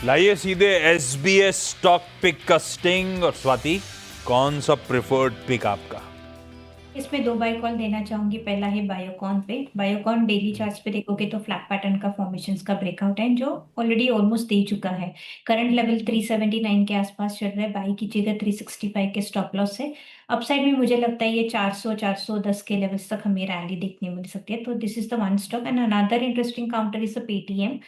लाइए सीधे SBS stock pick का स्टिंग। और स्वाति, कौन सा प्रिफर्ड पिक आपका? इसमें दो बाय कॉल देना चाहूंगी। पहला है बायोकॉन पे। बायोकॉन डेली चार्ट्स पे देखोगे तो फ्लैट पैटर्न का फॉर्मेशंस का ब्रेकआउट है जो ऑलरेडी ऑलमोस्ट दे चुका है। करंट लेवल 379 के आसपास चल रहा है। बाई कीजिएगा 365 के स्टॉप लॉस से। अपसाइड में मुझे लगता है ये 400 410 के लेवल्स तक हमें रैली देखने मिल सकती है। तो this is the one stock and another interesting counter is Paytm.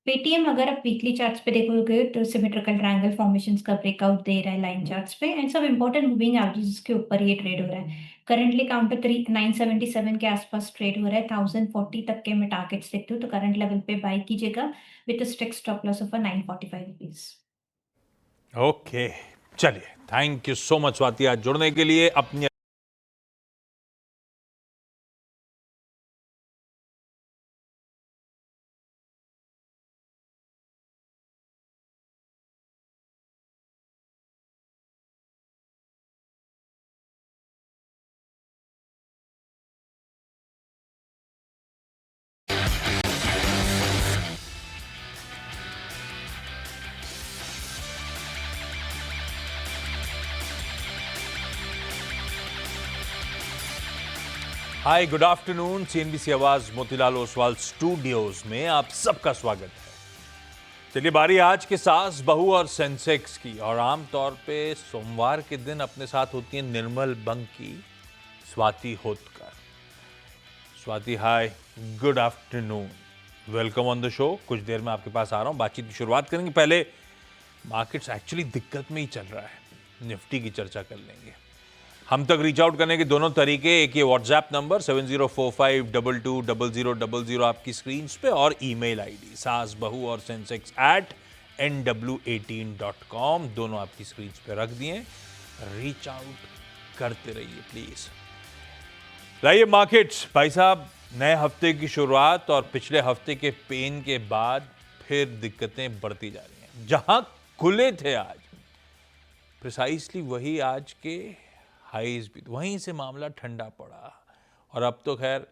Paytm अगर आप वीकली चार्ट्स पे देखोगे तो सिमेट्रिकल ट्रायंगल फॉर्मेशंस का ब्रेकआउट दे रहा है लाइन चार्ट्स पे एंड सब इंपॉर्टेंट मूविंग एवरेजेस के ऊपर ये ट्रेड हो रहा है। करंटली काउंटर 977 के आसपास ट्रेड हो रहा है। 1040 तक के मैं टारगेट्स देखती हूँ तो करंट लेवल पे बाय कीजिएगा with strict stop loss of 945 rupees. Okay, चलिए, thank you so much Swati आज जुड़ने के लिए। अपनी हाय, गुड आफ्टरनून। सीएनबीसी आवाज मोतीलाल ओसवाल स्टूडियोज में आप सबका स्वागत है। चलिए, बारी आज के सास बहू और सेंसेक्स की। और आमतौर पे सोमवार के दिन अपने साथ होती है निर्मल बंक की Swati Hotkar. Swati, hi, good afternoon, welcome on the show. कुछ देर में आपके पास आ रहा हूं, बातचीत की शुरुआत करेंगे। पहले मार्केट्स एक्चुअली दिक्कत में ही चल रहा है, निफ्टी की चर्चा कर लेंगे। हम तक रीच आउट करने के दोनों तरीके, एक ये व्हाट्सएप नंबर 7045220000 आपकी स्क्रीन पे, और ईमेल आईडी सास बहू और सेंसेक्स @nw18.com, दोनों आपकी स्क्रीन पे रख दिए। रीच आउट करते रहिए प्लीज। लाइए मार्केट्स, भाई साहब, नए हफ्ते की शुरुआत और पिछले हफ्ते के पेन के बाद फिर दिक्कतें बढ़ती जा रही हैं। जहां खुले थे आज, प्रिसाइसली वही आज के हाईज भी, वहीं से मामला ठंडा पड़ा। और अब तो खैर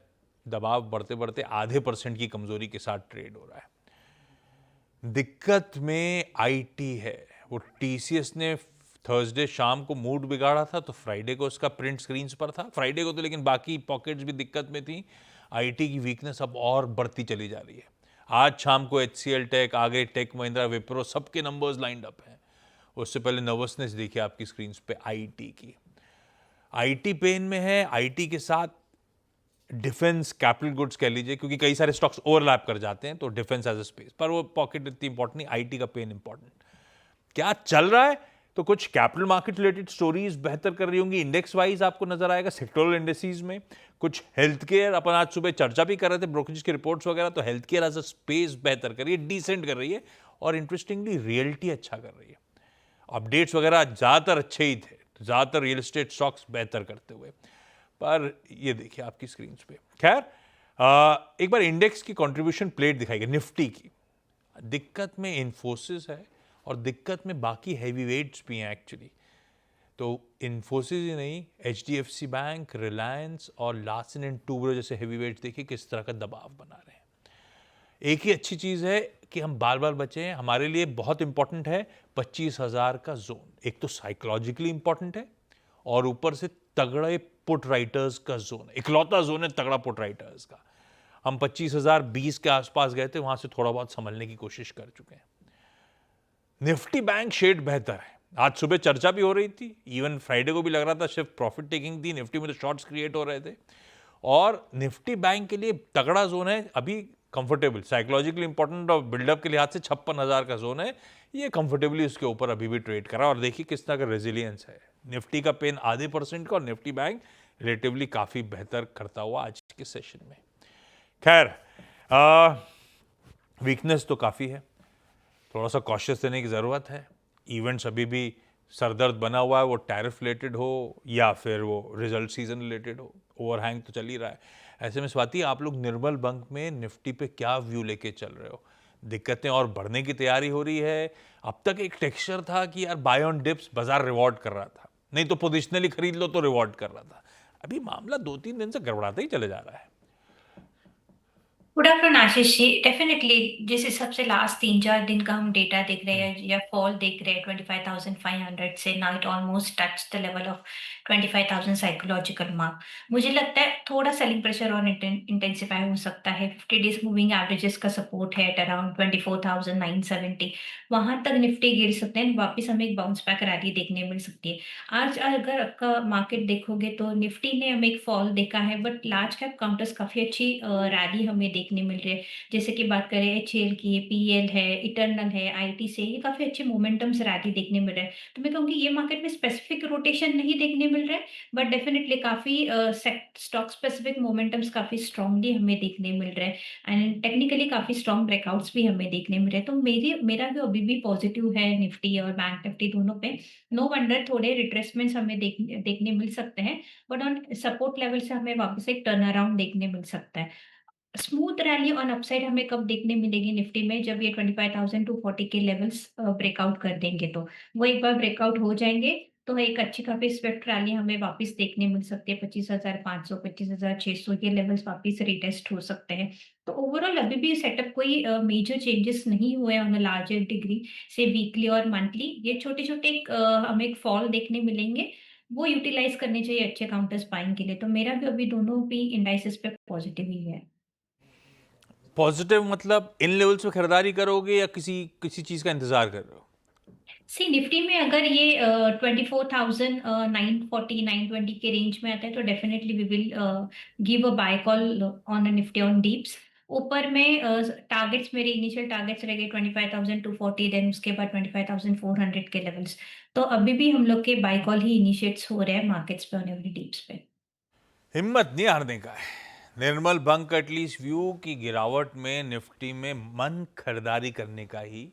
दबाव बढ़ते बढ़ते आधे % की कमजोरी के साथ ट्रेड हो रहा है। दिक्कत में आईटी है। वो टीसीएस ने थर्सडे शाम को मूड बिगाड़ा था तो फ्राइडे को उसका प्रिंट स्क्रीन्स पर था। फ्राइडे को तो लेकिन बाकी पॉकेट्स भी दिक्कत में थी। आईटी की वीकनेस अब और बढ़ती चली जा रही है। आज शाम को एचसीएल टेक, आगे टेक महिंद्रा, विप्रो, सबके नंबर्स लाइंड अप हैं। उससे पहले नर्वसनेस देखिए आपकी स्क्रीन पे आईटी की। आईटी पेन में है। आईटी के साथ डिफेंस, कैपिटल गुड्स कह लीजिए, क्योंकि कई सारे स्टॉक्स ओवरलैप कर जाते हैं तो डिफेंस एज अ स्पेस, पर वो पॉकेट इतनी इंपॉर्टेंट नहीं। आईटी का पेन इंपॉर्टेंट। क्या चल रहा है? तो कुछ कैपिटल मार्केट रिलेटेड स्टोरीज बेहतर कर रही होंगी। इंडेक्स वाइज आपको नजर आएगा सेक्टोरल इंडेक्सेस में। कुछ हेल्थ केयर, अपन आज सुबह चर्चा भी कर रहे थे ब्रोकरेज की रिपोर्ट्स वगैरह, तो health care as a space बेहतर कर रही है, डिसेंट कर रही है। और इंटरेस्टिंगली रियल्टी अच्छा कर रही है। अपडेट्स वगैरह ज़्यादातर अच्छे ही थे, ज़्यादातर रियल एस्टेट स्टॉक्स बेहतर करते हुए। पर ये देखिए आपकी स्क्रीन पे। खैर, एक बार इंडेक्स की कंट्रीब्यूशन प्लेट दिखाई गई निफ्टी की। दिक्कत में इन्फोसिस है और दिक्कत में बाकी हैवी वेट्स भी हैं एक्चुअली। तो इन्फोसिस ही नहीं, एचडीएफसी बैंक, रिलायंस और लार्सन एंड टूब्रो जैसे हैवी वेट्स देखिए किस तरह का दबाव बना रहे हैं। एक ही अच्छी चीज़ है कि हम बार बार बचे हैं। हमारे लिए बहुत इंपॉर्टेंट है 25,000 का जोन। एक तो साइकोलॉजिकली इंपॉर्टेंट है और ऊपर से तगड़े पुट राइटर्स का जोन, इकलौता जोन है तगड़ा पुट राइटर्स का। हम 25,020 के आसपास गए थे, वहां से थोड़ा बहुत संभलने की कोशिश कर चुके हैं। निफ्टी बैंक शेड बेहतर है। आज सुबह चर्चा भी हो रही थी, इवन फ्राइडे को भी लग रहा था सिर्फ प्रॉफिट टेकिंग थी, निफ्टी में तो शॉर्ट्स क्रिएट हो रहे थे। और निफ्टी बैंक के लिए तगड़ा जोन है अभी, कंफर्टेबल, साइकोलॉजिकली इंपॉर्टेंट और बिल्डअप के लिहाज से 56,000 का जोन है। ये कंफर्टेबली उसके ऊपर अभी भी ट्रेड करा। और देखिए किस तरह का रेजिलियंस है। निफ्टी का पेन आधे % का और निफ्टी बैंक रिलेटिवली काफी बेहतर करता हुआ आज के सेशन में। खैर, वीकनेस तो काफी है, थोड़ा सा कॉशियस रहने की जरूरत है। इवेंट्स अभी भी सरदर्द बना हुआ है, वो टैरिफ रिलेटेड हो या फिर वो रिजल्ट सीजन रिलेटेड हो, ओवरहैंग तो चल ही रहा है। ऐसे में स्वाति, आप लोग निर्मल बंक में निफ्टी पे क्या व्यू लेके चल रहे हो? दिक्कतें और बढ़ने की तैयारी हो रही है? अब तक एक टेक्सचर था कि यार बाय ऑन डिप्स बाजार रिवॉर्ड कर रहा था, नहीं तो पोजिशनली खरीद लो तो रिवॉर्ड कर रहा था। अभी मामला 2-3 दिन से गड़बड़ाता ही चले जा रहा है। Good afternoon Ashish ji. Definitely जिस हिसाब से लास्ट 3-4 दिन का हम डेटा देख रहे हम्म, हैं या फॉल देख रहे हैं 25,500 से, now it almost touch the level of 25,000 psychological mark. मुझे लगता है थोड़ा सेलिंग प्रेशर और इंटेंसिफाई हो सकता है। 50 डेज मूविंग एवरेजेस का सपोर्ट है एट अराउंड 24,970। वहां तक निफ्टी गिर सकते हैं, वापस हमें एक बाउंस बैक रैली देखने मिल सकती है। आज अगर आपका मार्केट देखोगे तो निफ्टी ने हमें एक फॉल देखा है, बट लार्ज कैप काउंटर्स काफी अच्छी रैली हमें देखने मिल रही है। जैसे कि बात करें एचएल की, पीएल है, इटर्नल है, आईटी से, ये काफी अच्छे मोमेंटम्स रैली देखने मिल रहे हैं। तो मैं कहूँगी ये मार्केट में स्पेसिफिक रोटेशन नहीं देखने मिल रहा है, बट डेफिनेटली काफी स्टॉक स्पेसिफिक मोमेंटम्स काफी स्ट्रांगली हमें देखने मिल रहे हैं एंड टेक्निकली काफी स्ट्रांग ब्रेकआउट्स भी हमें देखने मिल रहे हैं। तो मेरा भी अभी भी पॉजिटिव है निफ्टी और बैंक निफ्टी दोनों पे। नो वंडर थोड़े रिट्रेसमेंट्स हमें देखने मिल सकते हैं, बट ऑन सपोर्ट लेवल से हमें वापस एक टर्न अराउंड देखने मिल सकता है। स्मूथ रैली ऑन अपसाइड हमें कब देखने मिलेगी निफ्टी में, जब ये 25,240 के लेवल्स ब्रेकआउट कर देंगे। तो वो एक बार ब्रेकआउट हो जाएंगे तो एक अच्छी खासी स्विफ्ट रैली हमें वापस देखने मिल सकती है। 25,500, 25,600 ये लेवल्स वापस रिटेस्ट हो सकते हैं। तो ओवरऑल अभी भी सेटअप कोई मेजर चेंजेस नहीं हुए ऑन अ लार्जर डिग्री से वीकली और मंथली। ये छोटे छोटे हमें एक फॉल देखने मिलेंगे, वो यूटिलाइज करने चाहिए अच्छे काउंटर्स बाइंग के लिए। तो मेरा भी अभी दोनों भी इंडाइसेस पे पॉजिटिव ही है। पॉजिटिव मतलब इन लेवल्स पे खरीदारी करोगे या किसी किसी चीज का इंतजार कर रहे हो? सी निफ्टी में अगर ये 24,940 920 के रेंज में आता है तो definitely we will give a buy call on a Nifty on dips. ऊपर में टारगेट्स, मेरे इनिशियल टारगेट्स रह गए 25,240, देन उसके बाद 25,400 के लेवल्स। तो अभी भी हम लोग के बाय कॉल ही इनिशिएट्स हो रहे हैं मार्केट्स पे ऑन एवरी डीप्स पे। हिम्मत नहीं हारने का है। निर्मल बंक का एटलीस्ट व्यू की गिरावट में निफ्टी में मन खरीदारी करने का ही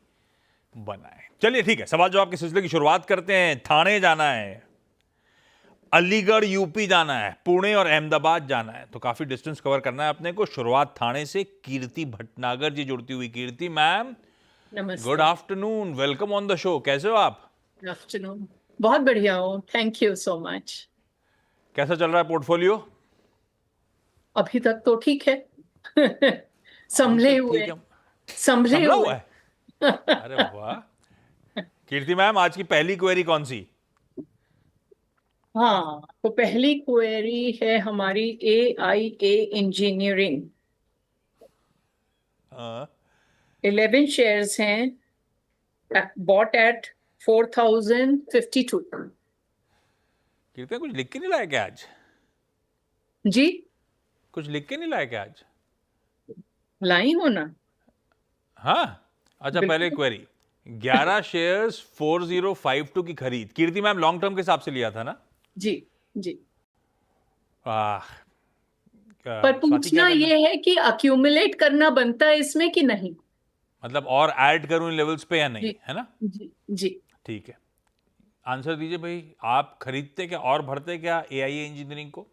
बना है। चलिए ठीक है, सवाल जवाब के सिलसिले की शुरुआत करते हैं। थाने जाना है, अलीगढ़ यूपी जाना है, पुणे और अहमदाबाद जाना है, तो काफी डिस्टेंस कवर करना है अपने को। शुरुआत थाने से, कीर्ति भटनागर जी जुड़ती हुई। कीर्ति मैम, गुड नमस्ते। Afternoon, welcome on the show. कैसे हो आप? Good afternoon. बहुत बढ़िया हो, थैंक यू सो मच। कैसा चल रहा है पोर्टफोलियो? अभी तक तो ठीक है। अभी संभले तक हुए। ठीक है। संभले संभला हुआ हुए। है? अरे वाह। कीर्ति मैम, आज की पहली क्वेरी कौन सी? हाँ, तो पहली क्वेरी है हमारी AIA इंजीनियरिंग। हाँ, 11 शेयर्स हैं, बॉट एट 4,052। कीर्ति कुछ लिख के नहीं लाया क्या आज? जी, कुछ लिख के नहीं लाया क्या आज? लाई हो ना? हाँ। अच्छा, पहले बिल्कुल। क्वेरी। 11 शेयर्स 4052 की खरीद। कीर्ति मैम लॉन्ग टर्म के हिसाब से लिया था ना? जी जी। आह, पर स्वाति क्या पूछना करना? ये है कि अक्यूमुलेट करना बनता है इसमें कि नहीं? मतलब और ऐड करूं इन लेवल्स पे या नहीं, जी है ना? जी जी। ठीक है, आंसर दीजिए भाई। आप खरीदते क्या और भरते क्या एआईए इंजीनियरिंग को?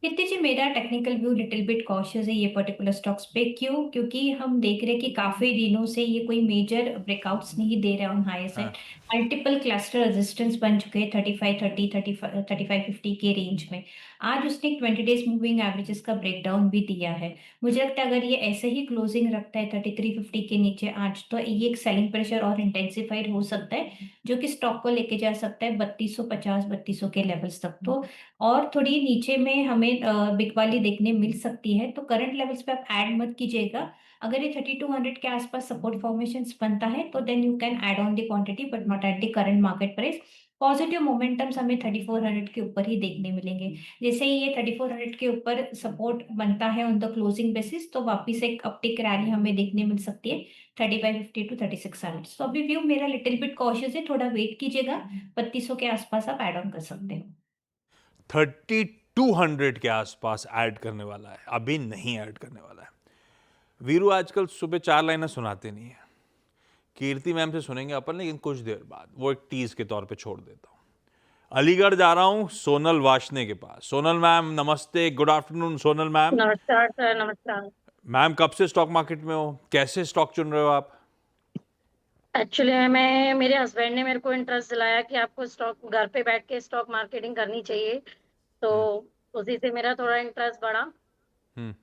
कीर्ति जी, मेरा technical view little bit cautious है ये पर्टिकुलर स्टॉक्स पे। क्यों? क्योंकि हम देख रहे हैं कि काफी दिनों से ये कोई मेजर ब्रेकआउट्स नहीं दे रहे ऑन हायर साइड। हाँ। मल्टीपल क्लस्टर रेजिस्टेंस बन चुके हैं 3530, 3550 के रेंज में। आज उसने 20 डेज मूविंग एवरेजेस का ब्रेकडाउन भी दिया है। मुझे लगता है अगर ये ऐसे ही क्लोजिंग रखता है 3350 के नीचे आज, तो ये एक सेलिंग प्रेशर और इंटेंसिफाइड हो सकता है, जो कि स्टॉक को लेके जा सकता है 3250, 3200 के लेवल्स तक। तो और थोड़ी नीचे में हमें बिग वाली देखने मिल सकती है। तो करंट लेवल्स पे आप ऐड मत कीजिएगा। अगर ये 3200 के आसपास सपोर्ट फॉर्मेशंस बनता है तो then you can add on the quantity, but not at the current market price. Positive momentums हमें 3400 के ऊपर ही देखने मिलेंगे। जैसे ही ये 3400 के ऊपर सपोर्ट बनता है ऑन द क्लोजिंग बेसिस, तो वापिस एक अपटिक रैली हमें देखने मिल सकती है 3550 टू 3600। तो अभी व्यू मेरा लिटिल बिट कॉशियस है, थोड़ा वेट कीजिएगा। 3200 के आसपास आप ऐड ऑन कर सकते हो। 3200 के आसपास ऐड करने वाला है, अभी नहीं ऐड करने वाला है। वीरू आजकल सुबह 4 लाइनें सुनाते नहीं है। कीर्ति मैम से सुनेंगे अपन, लेकिन कुछ देर बाद। वो एक टीज के तौर पे छोड़ देता हूं। अलीगढ़ जा रहा हूं सोनल वाशने के पास। सोनल मैम नमस्ते, गुड आफ्टरनून सोनल मैम। नमस्कार सर, नमस्कार। मैम कब से स्टॉक मार्केट में हो, कैसे स्टॉक चुन रहे हो आप? एक्चुअली मैं मेरे हस्बैंड ने मेरे को इंटरेस्ट दिलाया कि आपको स्टॉक घर पे बैठ के स्टॉक मार्केटिंग करनी चाहिए, तो हम्म। उसी से मेरा थोड़ा इंटरेस्ट बढ़ा। हम्म।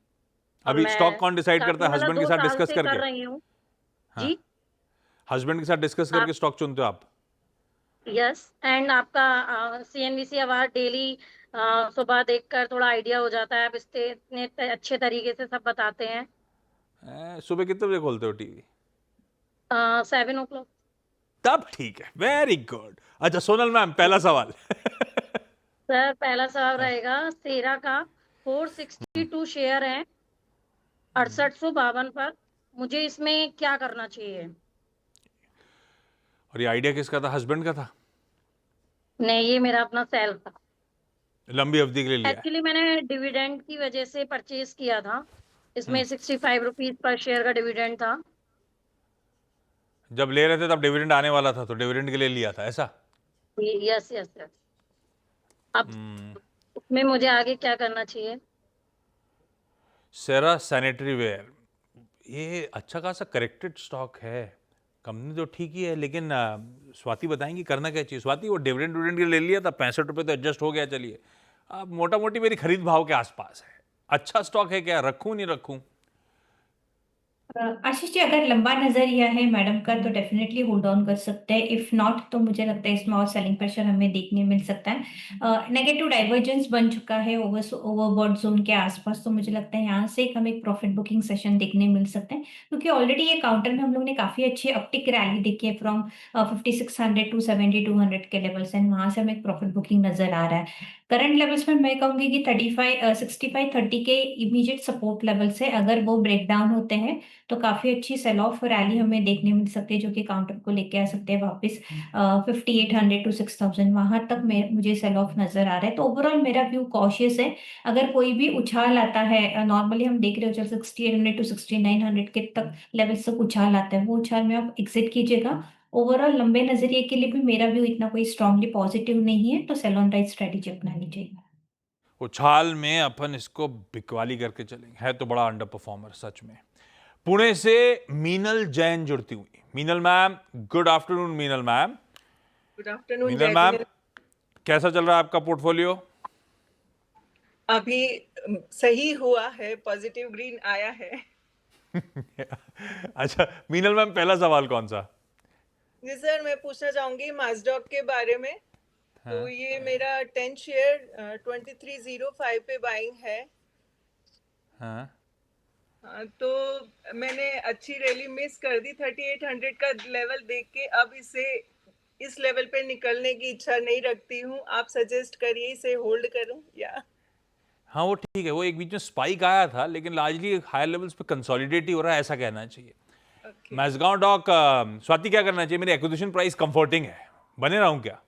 और अभी मैं स्टॉक कौन डिसाइड काफी करता है? मतलब हस्बैंड के 2 साथ साल डिस्कस से कर करके? रही हूँ। हाँ, जी, हस्बैंड के साथ डिस्कस आप करके स्टॉक चुनते हो आप? यस एंड आपका सीएनबीसी अवार्ड डेली सुबह देखकर थोड़ा आइडिया हो जाता है। आप इतने अच्छे तरीके से सब बताते हैं। सुबह कितने बजे खोलते हो टीवी? 7 o'clock। तब ठीक है, वेरी गुड। अच्छा सोनल मैम, पहला सवाल। सर पहला सवाल रहेगा, सेरा का 462 शेयर है 6852 पर, मुझे इसमें क्या करना चाहिए? और ये आइडिया किसका था? हस्बैंड का था? नहीं, ये मेरा अपना सेल था। लंबी अवधि के लिए लिया है? एक्चुअली मैंने डिविडेंड की वजह से परचेज किया था। इसमें 65 रुपीज पर शेयर का डिविडेंड था। जब ले रहे थे तब डिविडेंड आने वाला था, तो डिविडेंड के लिए लिया था, ऐसा? Yes yes yes. अब इसमें मुझे आगे क्या करना चाहिए? सेरा सैनिटरी वेयर, ये अच्छा खासा करेक्टेड स्टॉक है। कंपनी तो ठीक ही है, लेकिन स्वाति बताएंगी करना क्या चाहिए। स्वाति, वो डिविडेंड के लिए ले लिया था, 65 रुपये तो एडजस्ट हो गया, चलिए। अब मोटा मोटी मेरी खरीद भाव के आसपास है। अच्छा स्टॉक है क्या? रखूं नहीं रखूं? आशीष जी, अगर लंबा नजरिया है मैडम का तो डेफिनेटली होल्ड ऑन कर सकते हैं। इफ नॉट तो मुझे लगता है इसमें और सेलिंग प्रेशर हमें देखने मिल सकता है। नेगेटिव डाइवर्जेंस बन चुका है ओवरबॉट जोन के आसपास, तो मुझे लगता है यहाँ से हमें एक प्रॉफिट बुकिंग सेशन देखने मिल सकते हैं, क्योंकि ऑलरेडी ये काउंटर में हम लोग ने काफी अच्छी अपटिक रैली देखी है फ्रॉम 5600 टू 7200 के लेवल्स, एंड वहां से हमें एक प्रॉफिट बुकिंग नजर आ रहा है। करंट लेवल्स में मैं कहूंगी कि 65-30 के इमीडिएट सपोर्ट लेवल से अगर वो ब्रेक डाउन होते हैं तो काफी अच्छी सेल ऑफ रैली हमें देखने मिल सकती है, जो कि काउंटर को लेके आ सकते हैं वापस 5800 टू 6000 वहां तक मुझे सेल ऑफ नजर आ रहा है। तो ओवरऑल मेरा व्यू कॉशियस है। अगर कोई भी उछाल आता है, नॉर्मली हम देख रहे हो चल 6800 टू 6900 के तक लेवल तक उछाल आता है, वो उछाल में आप एग्जिट कीजिएगा। ओवरऑल लंबे नजरिए के लिए भी मेरा व्यू इतना कोई स्ट्रांगली पॉजिटिव नहीं है, तो सेल ऑन राइट स्ट्रेटेजी अपना लीजिए। उछाल में अपन इसको बिकवाली करके चलेंगे, है तो बड़ा अंडर परफॉर्मर सच में। पुणे से मीनल जैन जुड़ती हुई। Meenal ma'am, good afternoon. Meenal ma'am, good afternoon Meenal ma'am, कैसा चल रहा है आपका पोर्टफोलियो? अभी सही हुआ है, पॉजिटिव ग्रीन आया है। अच्छा मीनल मैम, पहला सवाल कौन सा? जी सर, मैं पूछना चाहूंगी माजडॉक के बारे में। तो ये मेरा 10 शेयर 2305 पे बाइंग है। हाँ, तो मैंने अच्छी रैली मिस कर दी 3800 का लेवल देख के। अब इसे इस लेवल पे निकलने की इच्छा नहीं रखती हूँ। आप सजेस्ट करिए, इसे होल्ड करूं या? हाँ वो ठीक है, वो एक बीच में स्पाइक आया था, लेकिन लार्जली हायर लेवल्स पे कंसोलिडेट ही हो रहा है, ऐसा कहना चाहिए। Okay. मैज़गांव डॉक, स्वाति क्या करना चाहिए? मेरी एक्विजिशन प्राइस कंफर्टिंग है, बने रहूं क्या?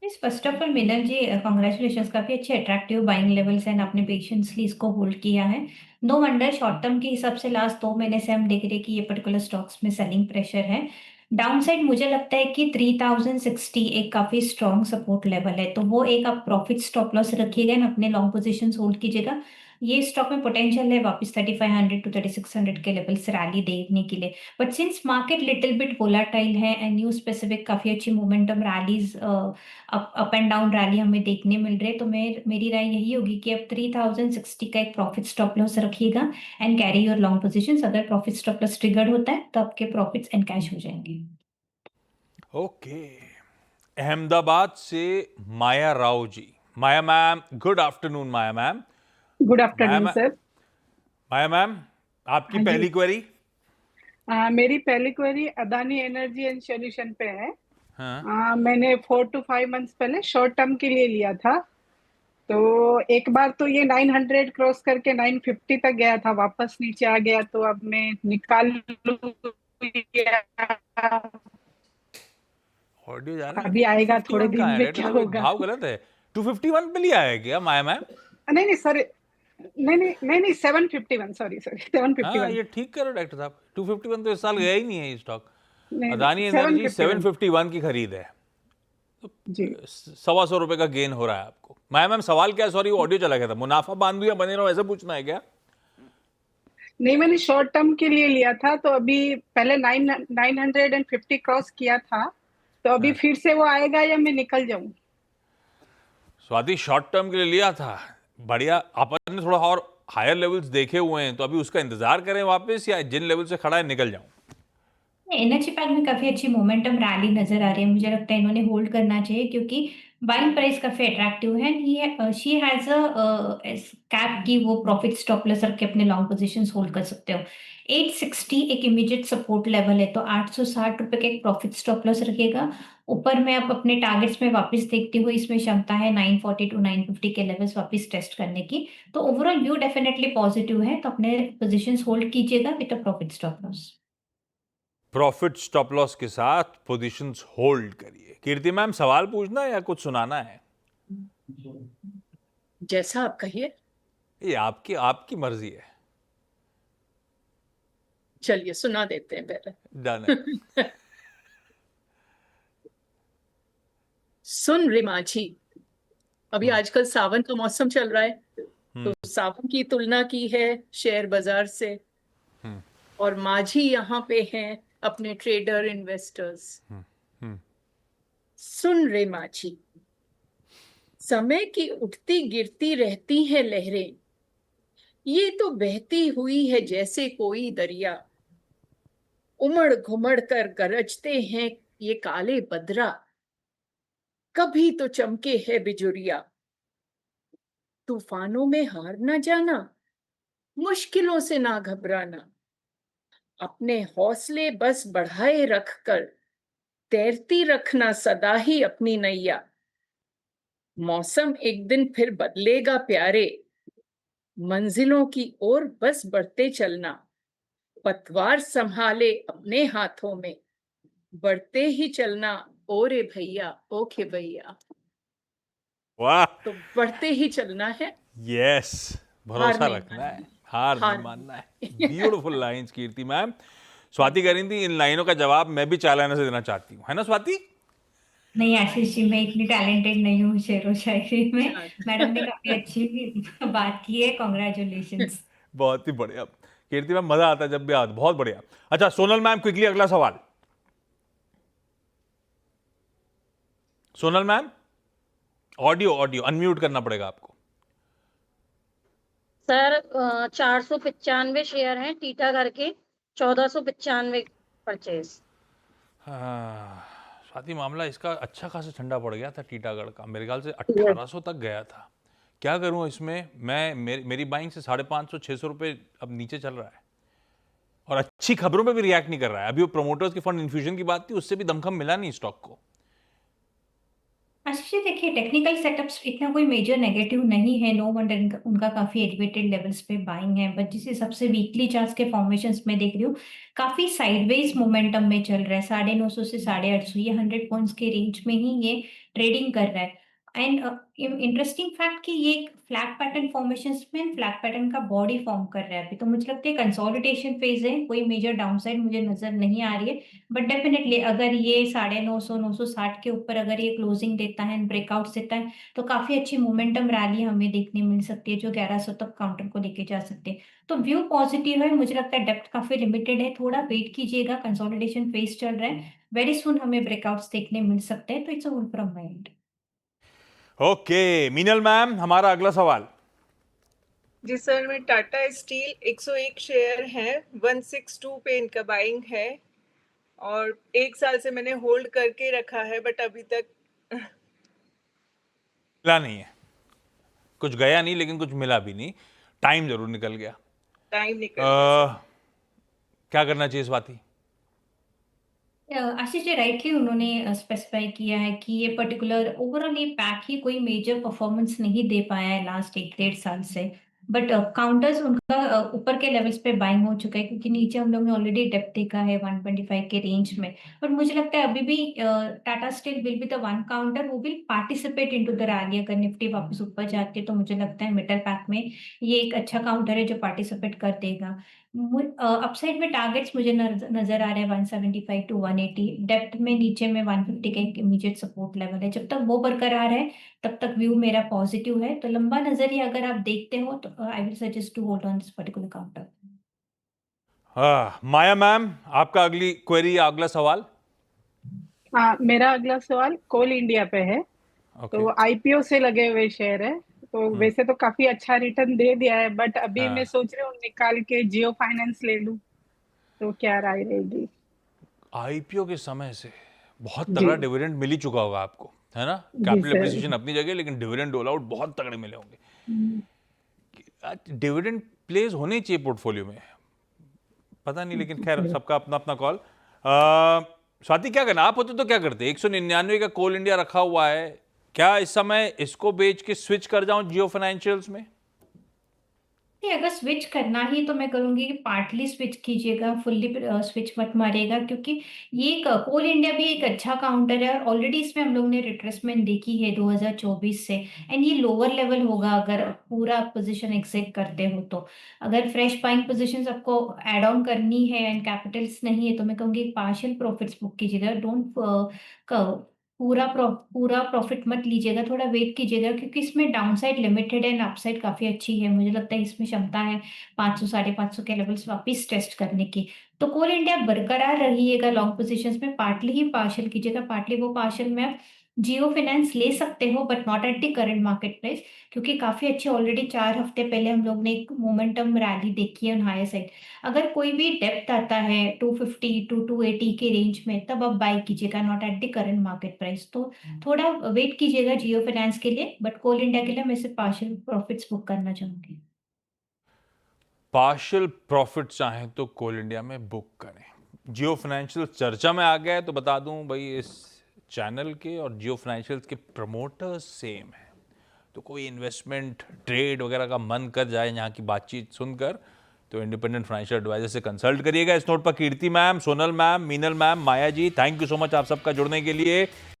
First of all Milan ji, congratulation, काफी अच्छे अट्रैक्टिव बाइंग लेवल्स हैं, आपने पेशेंसली इसको होल्ड किया है। नो वंडर शॉर्ट टर्म के हिसाब से लास्ट 2 महीने से हम देख रहे हैं कि ये पर्टिकुलर स्टॉक्स में सेलिंग प्रेशर है। डाउन साइड मुझे लगता है कि 3060 एक काफी स्ट्रॉन्ग सपोर्ट लेवल है, तो वो एक आप प्रॉफिट स्टॉप लॉस रखिएगा ना, अपने लॉन्ग पोजीशंस होल्ड कीजिएगा। ये स्टॉक में पोटेंशियल है वापस 3500 टू 3600 के लेवल से रैली देखने के लिए, but since market little bit volatile है एंड न्यू स्पेसिफिक काफी अच्छी momentum rallies up and down rally हमें देखने मिल रहे हैं, तो मेरी राय यही होगी कि अब 3060 का एक प्रॉफिट स्टॉप लॉस रखिएगा and carry your long positions. अगर प्रॉफिट स्टॉप लॉस ट्रिगर्ड होता है तो आपके प्रॉफिट्स एनकैश हो जाएंगे। ओके, अहमदाबाद से माया राव जी। माया मैम, गुड आफ्टरनून। माया मैम, गुड माया आफ्टरनून मैम, सर। माया मैम, आपकी हाँ जी। पहली क्वेरी? मेरी पहली query Adani energy and solution पे है। हाँ, मैंने 4 to 5 मंथ्स पहले शॉर्ट टर्म के लिए लिया था। तो एक बार तो ये 900 क्रॉस करके 950 तक गया था, वापस नीचे आ गया, तो अब मैं निकाल लूं या ऑडियो जा रहा है, अभी आएगा 251 थोड़े दिन कहाँ है? में, नेट क्या में कोई होगा? भाव गलत है। 251 पे लिया है क्या माया मैम? नहीं नहीं सर, नहीं 751, सॉरी हाँ 751। ये ठीक करो डॉक्टर साहब, 251 तो इस साल गया ही नहीं है ये स्टॉक। नहीं, अदानी एनर्जी 751 751 की खरीद है, जी। ₹125 का गेन हो रहा है आपको। माया मैम, सवाल क्या है? सॉरी वो ऑडियो चला गया था। मुनाफा बांधू या बने रहो, ऐसा पूछना है क्या? नहीं, मैंने शॉर्ट टर्म के लिए लिया था, तो अभी पहले 950 क्रॉस किया था, तो अभी फिर से वो आएगा या मैं निकल जाऊं? स्वाति, शॉर्ट टर्म के लिए लिया था, बढ़िया। अपन ने थोड़ा और हायर लेवल्स देखे हुए हैं, तो अभी उसका इंतजार करें वापस, या जिन लेवल से खड़ा है निकल जाऊं? एनर्जी पैक में काफी अच्छी मोमेंटम रैली नजर आ रही है, मुझे लगता है इन्होंने होल्ड करना चाहिए क्योंकि बाइंग प्राइस काफी अट्रैक्टिव है। शी हैज अ कैप की वो प्रॉफिट स्टॉप लॉस रख के अपने लॉन्ग पोजीशंस होल्ड कर सकते हो। 860 एक इमीडिएट सपोर्ट लेवल है, तो 860 रुपए का एक प्रॉफिट स्टॉप लॉस रखेगा। ऊपर में आप अपने टारगेट्स में वापस देखते हुए इसमें क्षमता है 940 टू 950 के लेवल्स वापस टेस्ट करने की। तो ओवरऑल व्यू डेफिनेटली पॉजिटिव है, तो अपने पोजीशंस होल्ड कीजिएगा with a profit stop loss. Profit stop loss के साथ पोजीशंस होल्ड करिए। कीर्ति मैम, सवाल पूछना है या कुछ सुनाना है? जैसा आप कहिए। ये आपकी आपकी मर्जी है। चलिए सुना देते हैं पहले। डन है। सुन रे माझी, अभी आजकल सावन का मौसम चल रहा है, तो सावन की तुलना की है शेयर बाजार से, और माझी यहाँ पे हैं अपने ट्रेडर इन्वेस्टर्स। सुन रे माझी, समय की उठती गिरती रहती है लहरें, ये तो बहती हुई है जैसे कोई दरिया, उमड़ घुमड़ कर गरजते हैं ये काले बदरा, कभी तो चमके है बिजुरिया। तूफानों में हार न जाना, मुश्किलों से ना घबराना, अपने हौसले बस बढ़ाए रखकर तैरती रखना सदा ही अपनी नैया। मौसम एक दिन फिर बदलेगा प्यारे, मंजिलों की ओर बस बढ़ते चलना, पतवार संभाले अपने हाथों में, बढ़ते ही चलना ओ रे भैया, ओके भैया। वाह, तो बढ़ते ही चलना है, यस, भरोसा हार नहीं रखना है, माननी। हार हार नहीं मानना है। ब्यूटीफुल लाइंस कीर्ति मैम। स्वाति कह रही थी इन लाइनों का जवाब मैं भी चालाना से देना चाहती हूँ, है ना स्वाति? नहीं आशीष जी, मैं इतनी टैलेंटेड नहीं हूँ शेरो शायरी में। मैडम ने काफी अच्छी बात की है, कॉन्ग्रेचुलेशंस। बहुत ही बढ़िया कीर्ति मैम, मजा आता है जब भी आता, बहुत बढ़िया। अच्छा सोनल मैम, क्विकली अगला सवाल। Sonal ma'am, audio audio unmute करना पड़ेगा आपको। सर 495 शेयर हैं टीटागढ़ के, 1495 परचेज। स्वाति, मामला इसका अच्छा खासा ठंडा पड़ गया था टीटागढ़ का, मेरे ख्याल से 1800 तक गया था। क्या करूं इसमें मैं? मेरी बाइंग से 550 600 रुपए अब नीचे चल रहा है, और अच्छी खबरों पे भी रिएक्ट नहीं कर रहा है। अभी वो प्रमोटर्स के फंड इन्फ्यूजन की बात थी, उससे भी दमखम मिला नहीं स्टॉक को। आशीष जी देखिए, टेक्निकल सेटअप्स इतना कोई मेजर नेगेटिव नहीं है, नो वंडर उनका काफी एलिवेटेड लेवल्स पे बाइंग है, बट जिस हिसाब से वीकली चार्ट्स के फॉर्मेशंस में देख रही हूँ काफी साइडवेज मोमेंटम में चल रहा है। 950 से 850 ये 100 पॉइंट्स के रेंज में ही ये ट्रेडिंग कर रहा है। एंड इंटरेस्टिंग फैक्ट कि ये फ्लैग पैटर्न फॉर्मेशंस में फ्लैग पैटर्न का बॉडी फॉर्म कर रहा है अभी, तो मुझे लगता है कंसोलिडेशन फेज है, कोई मेजर डाउनसाइड मुझे नजर नहीं आ रही है। बट डेफिनेटली अगर ये 950 960 के ऊपर अगर ये क्लोजिंग देता है, ब्रेकआउट देता है, तो काफी अच्छी मोमेंटम रैली हमें देखने मिल सकती है जो 1100 तक काउंटर को लेके जा सकते हैं। तो व्यू पॉजिटिव है, मुझे लगता है डेप्थ काफी लिमिटेड है, थोड़ा वेट कीजिएगा, कंसोलिडेशन फेज चल रहा है, वेरी सुन हमें ब्रेकआउट्स देखने मिल सकते हैं, तो it's a hold from my and. Okay Meenal ma'am, हमारा अगला सवाल। जी सर, मैं टाटा स्टील 101 शेयर हैं, 162 पे इनका बाइंग है, और 1 साल से मैंने होल्ड करके रखा है, बट अभी तक मिला नहीं है, कुछ गया नहीं लेकिन कुछ मिला भी नहीं, टाइम जरूर निकल गया। टाइम निकल गया। क्या करना चाहिए स्वाति? आशीष जी राइटली उन्होंने स्पेसिफाई किया है कि ये पर्टिकुलर ओवरऑल ये पैक ही कोई मेजर परफॉर्मेंस नहीं दे पाया है लास्ट 1 डेढ़ साल से, बट काउंटर्स उनका ऊपर के लेवल्स पे बाइंग हो चुका है, क्योंकि नीचे हम लोग ने ऑलरेडी डेप्थ देखा है 125 के रेंज में। बट मुझे लगता है अभी भी Tata steel will be the one counter वो will participate into the rally. अगर निफ्टी वापस ऊपर जाती है तो मुझे लगता है मिडल पैक में ये एक अच्छा काउंटर है जो पार्टिसिपेट कर देगा। अपसाइड में टारगेट्स मुझे नजर आ रहे हैं 175 टू 180, डेप्थ में नीचे में 150 का एक इमीडिएट सपोर्ट लेवल है। जब तक वो बरकरार है तब तक व्यू मेरा पॉजिटिव है, तो लंबा नजरिया अगर आप देखते हो तो I will suggest to hold on this particular counter. Maya ma'am, आपका अगली क्वेरी या अगला सवाल। हाँ, मेरा अगला सवाल कोल इंडिया पे है। तो आईपीओ से लगे हुए शेयर है, तो वैसे तो काफी अच्छा रिटर्न दे दिया है, बट अभी हाँ। मैं सोच रही हूँ निकाल के जियो फाइनेंस ले लूं, तो क्या राय रहेगी? आईपीओ के समय से बहुत जी तगड़ा डिविडेंड मिल ही चुका होगा आपको, है ना? G capital sir. एप्रिसिएशन अपनी जगह, लेकिन डिविडेंड डोल आउट बहुत तगड़े मिले होंगे। हम्म, डिविडेंड प्लेस होने ही चाहिए पोर्टफोलियो में, पता नहीं, लेकिन खैर सबका अपना अपना कॉल। स्वाति, क्या करना आप होते तो क्या करते? 199 का कोल इंडिया रखा हुआ है, क्या इस समय इसको बेच के स्विच कर जाऊं जियो फाइनेंशियल्स में? नहीं, अगर स्विच करना ही तो मैं करूंगी कि पार्टली स्विच कीजिएगा, फुल्ली स्विच मत मारिएगा, क्योंकि ये कोल इंडिया भी एक अच्छा काउंटर है और ऑलरेडी इसमें हम लोग ने रिट्रेसमेंट देखी है 2024 से। एंड ये लोअर लेवल होगा अगर पूरा पोजीशन एग्जिट करते हो तो। अगर फ्रेश बाइंग पोजीशंस आपको एड ऑन करनी है एंड कैपिटल्स नहीं है तो मैं कहूंगी पार्शियल प्रॉफिट्स बुक कीजिएगा। डोंट पूरा प्रॉफिट मत लीजिएगा, थोड़ा वेट कीजिएगा, क्योंकि इसमें डाउनसाइड लिमिटेड है एंड अपसाइड काफी अच्छी है। मुझे लगता है इसमें क्षमता है 500 550 के लेवल्स वापस टेस्ट करने की। तो कोल इंडिया बरकरार रहिएगा लॉन्ग पोजीशंस में, पार्टली ही पार्शियल कीजिएगा। पार्टली वो पार्शियल में आप जियो फाइनेंस ले सकते हो, but not at the current market price, क्योंकि काफी अच्छे ऑलरेडी 4 हफ्ते पहले हम लोग ने एक मोमेंटम रैली देखी है ऑन हायर साइड। अगर कोई भी डेप्थ आता है 250 टू 280 के रेंज में, तब आप बाय कीजिएगा, not at the current market price. तो थोड़ा वेट कीजिएगा जियो फाइनेंस के लिए, बट कोल इंडिया के लिए मैं सिर्फ पार्शियल प्रॉफिट्स बुक करना चाहूंगी। पार्शियल प्रॉफिट चाहें तो कोल इंडिया में बुक करें। जियो फाइनेंशियल चर्चा में आ गया है तो बता दूं भाई, इस चैनल के और जियो फाइनेंशियल के प्रमोटर्स सेम हैं, तो कोई इन्वेस्टमेंट ट्रेड वगैरह का मन कर जाए यहाँ की बातचीत सुनकर तो इंडिपेंडेंट फाइनेंशियल एडवाइजर से कंसल्ट करिएगा। इस नोट पर Kirti ma'am, Sonal ma'am, Meenal ma'am, Maya ji, thank you so much आप सबका जुड़ने के लिए।